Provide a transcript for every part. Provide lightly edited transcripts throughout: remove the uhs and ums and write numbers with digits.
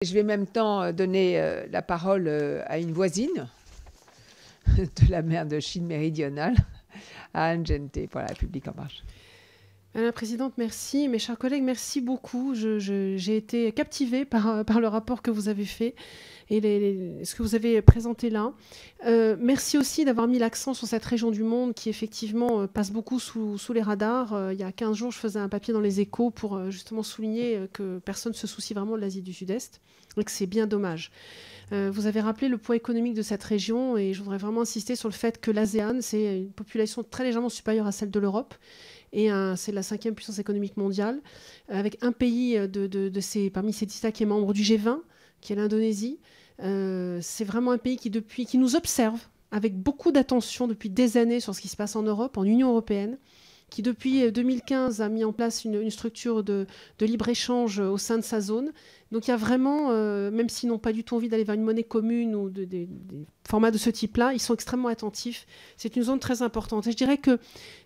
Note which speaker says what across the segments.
Speaker 1: Je vais en même temps donner la parole à une voisine de la mer de Chine méridionale, à Anne Genthe pour La République En Marche.
Speaker 2: Madame la Présidente, merci. Mes chers collègues, merci beaucoup. J'ai été captivée par le rapport que vous avez fait et ce que vous avez présenté là. Merci aussi d'avoir mis l'accent sur cette région du monde qui, effectivement, passe beaucoup sous les radars. Il y a 15 jours, je faisais un papier dans les Échos pour justement souligner que personne ne se soucie vraiment de l'Asie du Sud-Est et que c'est bien dommage. Vous avez rappelé le poids économique de cette région et je voudrais vraiment insister sur le fait que l'ASEAN, c'est une population très légèrement supérieure à celle de l'Europe. Et c'est la 5e puissance économique mondiale, avec un pays parmi ces 10 qui est membre du G20, qui est l'Indonésie. C'est vraiment un pays qui nous observe avec beaucoup d'attention depuis des années sur ce qui se passe en Europe, en Union européenne, qui depuis 2015 a mis en place une structure de libre-échange au sein de sa zone. Donc il y a vraiment, même s'ils n'ont pas du tout envie d'aller vers une monnaie commune ou des formats de ce type-là, ils sont extrêmement attentifs. C'est une zone très importante. Et je dirais que,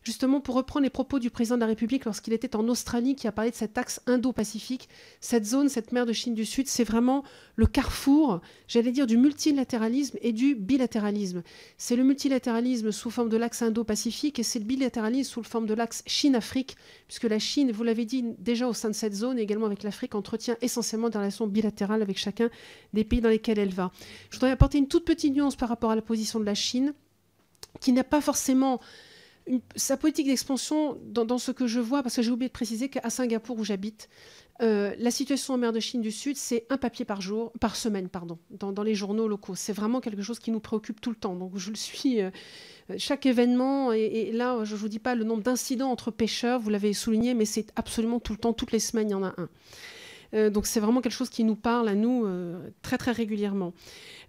Speaker 2: justement, pour reprendre les propos du président de la République lorsqu'il était en Australie, qui a parlé de cet axe Indo-Pacifique, cette zone, cette mer de Chine du Sud, c'est vraiment le carrefour, j'allais dire, du multilatéralisme et du bilatéralisme. C'est le multilatéralisme sous forme de l'axe Indo-Pacifique et c'est le bilatéralisme sous forme de l'axe Chine-Afrique, puisque la Chine, vous l'avez dit, déjà au sein de cette zone et également avec l'Afrique, entretient essentiellement des relations bilatérales avec chacun des pays dans lesquels elle va. Je voudrais apporter une toute petite nuance par rapport à la position de la Chine, qui n'a pas forcément sa politique d'expansion dans ce que je vois, parce que j'ai oublié de préciser qu'à Singapour, où j'habite, la situation en mer de Chine du Sud, c'est un papier par semaine, dans les journaux locaux. C'est vraiment quelque chose qui nous préoccupe tout le temps. Donc je le suis chaque événement, et là, je ne vous dis pas le nombre d'incidents entre pêcheurs, vous l'avez souligné, mais c'est absolument tout le temps, toutes les semaines, il y en a un. Donc c'est vraiment quelque chose qui nous parle à nous très très régulièrement.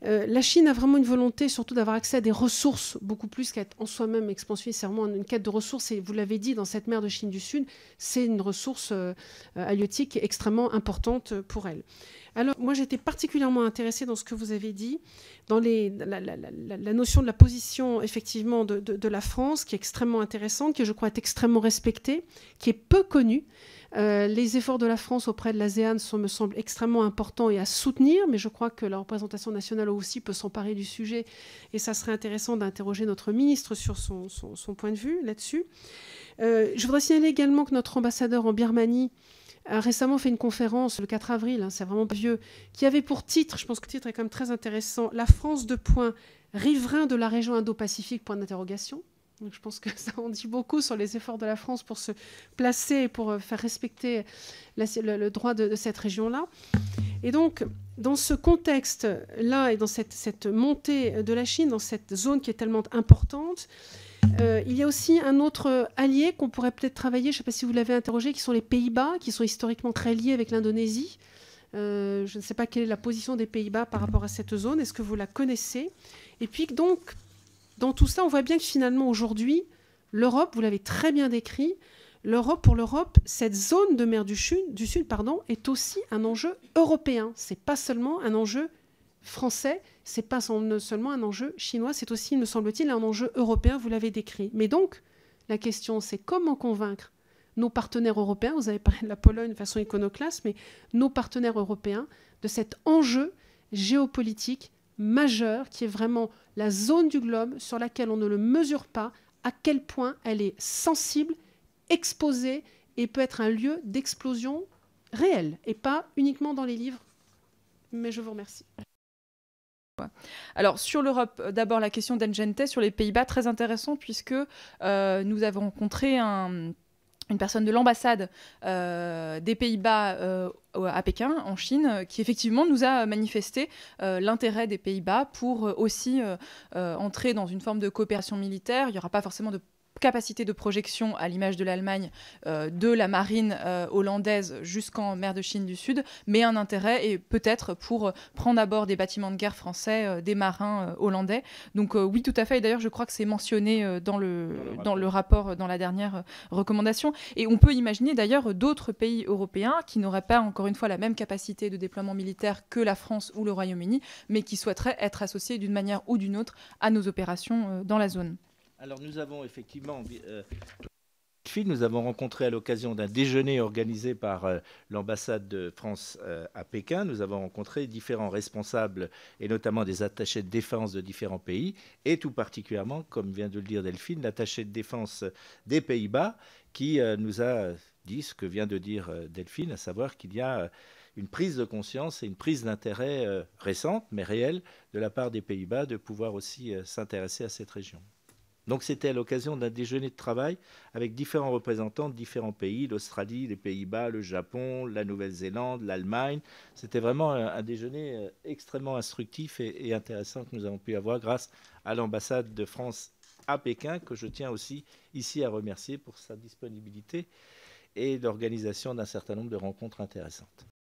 Speaker 2: La Chine a vraiment une volonté surtout d'avoir accès à des ressources beaucoup plus qu'être en soi-même expansionniste. C'est vraiment une quête de ressources et vous l'avez dit, dans cette mer de Chine du Sud, c'est une ressource halieutique extrêmement importante pour elle. Alors moi j'étais particulièrement intéressée dans ce que vous avez dit, dans la notion de la position effectivement de la France qui est extrêmement intéressante, qui je crois est extrêmement respectée, qui est peu connue. Les efforts de la France auprès de l'ASEAN me semblent extrêmement importants et à soutenir, mais je crois que la représentation nationale aussi peut s'emparer du sujet et ça serait intéressant d'interroger notre ministre sur son point de vue là-dessus. Je voudrais signaler également que notre ambassadeur en Birmanie a récemment fait une conférence le 4 avril, c'est vraiment vieux, qui avait pour titre, je pense que le titre est quand même très intéressant, « La France, riverain de la région Indo-Pacifique, point d'interrogation ». Donc je pense que ça en dit beaucoup sur les efforts de la France pour se placer et pour faire respecter le droit de cette région-là. Et donc, dans ce contexte-là et dans cette montée de la Chine, dans cette zone qui est tellement importante, il y a aussi un autre allié qu'on pourrait peut-être travailler, je ne sais pas si vous l'avez interrogé, qui sont les Pays-Bas, qui sont historiquement très liés avec l'Indonésie. Je ne sais pas quelle est la position des Pays-Bas par rapport à cette zone. Est-ce que vous la connaissez? Et puis donc, dans tout ça, on voit bien que finalement, aujourd'hui, l'Europe, vous l'avez très bien décrit, pour l'Europe, cette zone de mer du Sud, est aussi un enjeu européen. Ce n'est pas seulement un enjeu français, ce n'est pas seulement un enjeu chinois, c'est aussi, me semble-t-il, un enjeu européen, vous l'avez décrit. Mais donc, la question, c'est comment convaincre nos partenaires européens, vous avez parlé de la Pologne de façon iconoclaste, mais nos partenaires européens, de cet enjeu géopolitique majeur qui est vraiment la zone du globe sur laquelle on ne le mesure pas, à quel point elle est sensible, exposée et peut être un lieu d'explosion réelle et pas uniquement dans les livres. Mais je vous remercie.
Speaker 3: Alors sur l'Europe, d'abord la question d'Anne Genthe sur les Pays-Bas, très intéressant puisque nous avons rencontré une personne de l'ambassade des Pays-Bas à Pékin, en Chine, qui effectivement nous a manifesté l'intérêt des Pays-Bas pour aussi entrer dans une forme de coopération militaire. Il n'y aura pas forcément de capacité de projection à l'image de l'Allemagne de la marine hollandaise jusqu'en mer de Chine du Sud, mais un intérêt et peut-être pour prendre à bord des bâtiments de guerre français, des marins hollandais. Donc oui, tout à fait. Et d'ailleurs, je crois que c'est mentionné dans le rapport, dans la dernière recommandation. Et on peut imaginer d'ailleurs d'autres pays européens qui n'auraient pas, encore une fois, la même capacité de déploiement militaire que la France ou le Royaume-Uni, mais qui souhaiteraient être associés d'une manière ou d'une autre à nos opérations dans la zone.
Speaker 4: Alors nous avons effectivement Nous avons rencontré à l'occasion d'un déjeuner organisé par l'ambassade de France à Pékin, nous avons rencontré différents responsables et notamment des attachés de défense de différents pays et tout particulièrement, comme vient de le dire Delphine, l'attaché de défense des Pays-Bas qui nous a dit ce que vient de dire Delphine, à savoir qu'il y a une prise de conscience et une prise d'intérêt récente mais réelle de la part des Pays-Bas de pouvoir aussi s'intéresser à cette région. Donc c'était à l'occasion d'un déjeuner de travail avec différents représentants de différents pays, l'Australie, les Pays-Bas, le Japon, la Nouvelle-Zélande, l'Allemagne. C'était vraiment un déjeuner extrêmement instructif et intéressant que nous avons pu avoir grâce à l'ambassade de France à Pékin, que je tiens aussi ici à remercier pour sa disponibilité et l'organisation d'un certain nombre de rencontres intéressantes.